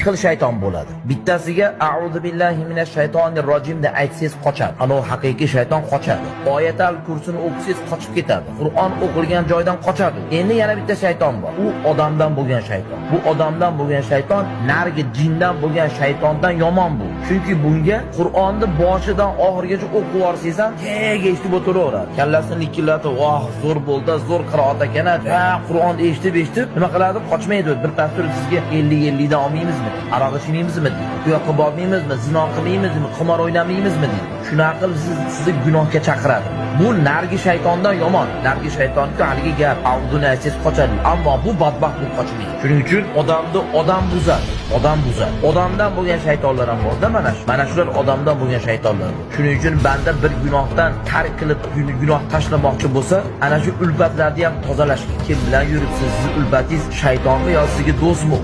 xil shayton bo'ladi. Bittasiga a'udhu billahi minash shaytonir rojim deb aytsangiz qochadi. Ana haqiqiy shayton qochadi. Oyatal kursini o'qisangiz qochib ketadi. Qur'on o'qilgan joydan qochadi. Endi yana bitta shayton bor. U odamdan bo'lgan shayton. Bu odamdan bo'lgan shayton narigi jindan bo'lgan shaytondan yomon bu. Chunki bunga Qur'onni boshidan oxirigacha o'qib yorsangiz ham kega eshitib o'tiraveradi. Kallasini likillatib, "Voh, zo'r bo'ldi, zo'r qiroat ekan." Qur'onni eshitib, nima qiladi? Qochmaydi. Bir pastur sizga 50 dan olmaymizmi? Aroq ichmaymizmi? Bu yoqqa bormaymizmi? Zino qilmaymizmi? Qimor o'ynamaymizmi? Shunaqa qilib sizni gunohga chaqiradi. Bu nargi shaytondan yomon. Nargi shaytonga haligi gap, "Avduni aytsiz qochadi." Ammo bu badbaxt bu qochmaydi. Shuning uchun odamni odam buzadi. Odam buzadi. Odamdan bo'lgan shaytonlar ham bor-da mana shu. Mana shular odamdan bo'lgan shaytonlar. Shuning uchun banda bir gunohdan tark qilib gunoh tashlamoqchi bo'lsa, ana shu ulbatlarni ham tozalash. Kim bilan yuribsiz? Siz ulbatingiz shaytonmi yo sizga do'stmi?